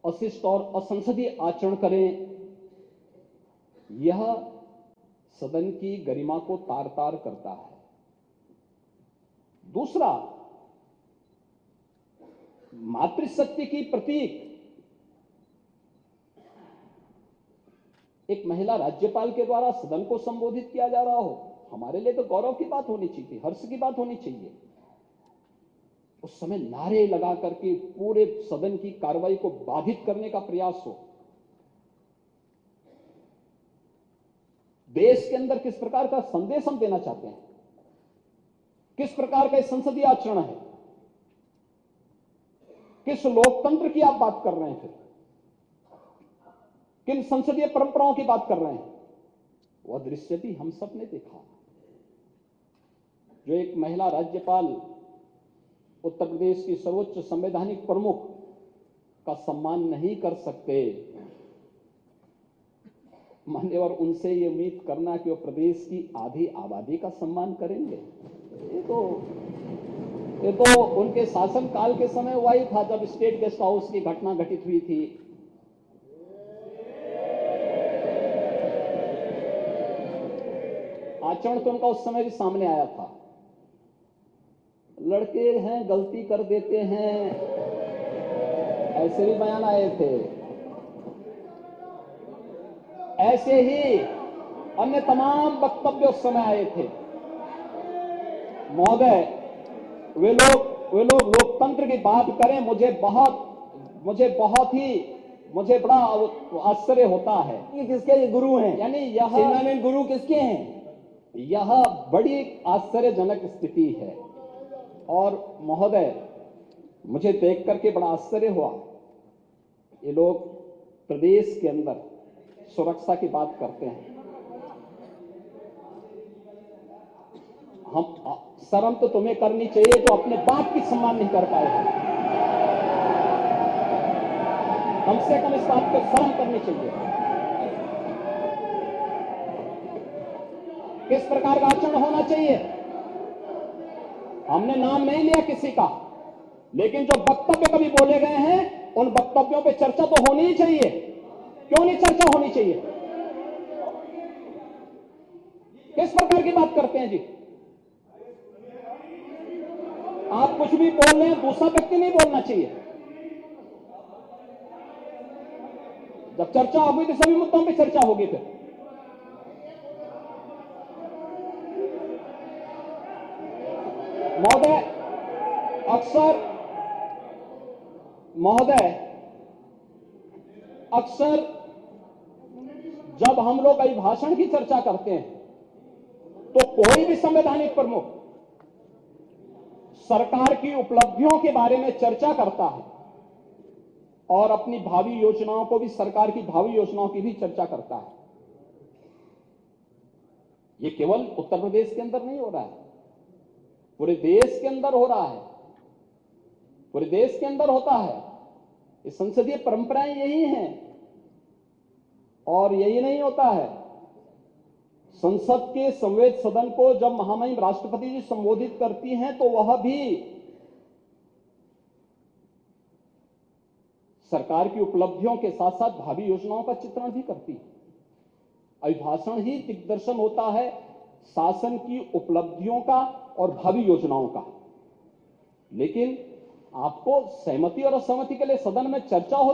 अशिष्ट और असंसदीय आचरण करें, यह सदन की गरिमा को तार तार करता है। दूसरा, मातृशक्ति की प्रतीक एक महिला राज्यपाल के द्वारा सदन को संबोधित किया जा रहा हो, हमारे लिए तो गौरव की बात होनी चाहिए, हर्ष की बात होनी चाहिए। उस समय नारे लगा करके पूरे सदन की कार्रवाई को बाधित करने का प्रयास हो। देश के अंदर किस प्रकार का संदेश हम देना चाहते हैं, किस प्रकार का संसदीय आचरण है, किस लोकतंत्र की आप बात कर रहे हैं, फिर किन संसदीय परंपराओं की बात कर रहे हैं, वह दृश्य भी हम सब ने देखा। जो एक महिला राज्यपाल उत्तर प्रदेश की सर्वोच्च संवैधानिक प्रमुख का सम्मान नहीं कर सकते, मान्यवर उनसे ये उम्मीद करना कि वो प्रदेश की आधी आबादी का सम्मान करेंगे, ये तो उनके शासनकाल के समय हुआ ही था, जब स्टेट गेस्ट हाउस की घटना घटित हुई थी। आचरण तो उनका उस समय भी सामने आया था। लड़के हैं, गलती कर देते हैं, ऐसे भी बयान आए थे। ऐसे ही अन्य तमाम वक्तव्य उस समय आए थे। महोदय, वे लोग लोकतंत्र की बात करें, मुझे बड़ा आश्चर्य होता है। ये किसके गुरु हैं? यानी यह सेनानी गुरु किसके हैं? यह बड़ी आश्चर्यजनक स्थिति है। और महोदय, मुझे देख करके बड़ा आश्चर्य हुआ, ये लोग प्रदेश के अंदर सुरक्षा की बात करते हैं। हम शर्म तो तुम्हें करनी चाहिए जो अपने बाप की सम्मान नहीं कर पाए हैं। कम से कम इस बात को शर्म करनी चाहिए। किस प्रकार का आचरण होना चाहिए? हमने नाम नहीं लिया किसी का, लेकिन जो वक्तव्य कभी बोले गए हैं उन वक्तव्यों पे चर्चा तो होनी ही चाहिए। क्यों नहीं चर्चा होनी चाहिए? किस प्रकार की बात करते हैं जी? आप कुछ भी बोल रहे हैं, दूसरा व्यक्ति नहीं बोलना चाहिए। जब चर्चा होगी तो सभी मुद्दों पे चर्चा होगी। फिर महोदय, अक्सर जब हम लोग अभिभाषण की चर्चा करते हैं तो कोई भी संवैधानिक प्रमुख सरकार की उपलब्धियों के बारे में चर्चा करता है और अपनी भावी योजनाओं को भी, सरकार की भावी योजनाओं की भी चर्चा करता है। यह केवल उत्तर प्रदेश के अंदर नहीं हो रहा है, पूरे देश के अंदर हो रहा है, पूरे देश के अंदर होता है। ये संसदीय परंपराएं यही हैं। और यही नहीं होता है, संसद के संवैध सदन को जब महामहिम राष्ट्रपति जी संबोधित करती हैं तो वह भी सरकार की उपलब्धियों के साथ साथ भावी योजनाओं का चित्रण भी करती है। अभिभाषण ही दिग्दर्शन होता है शासन की उपलब्धियों का और भावी योजनाओं का। लेकिन आपको सहमति और असहमति के लिए सदन में चर्चा हो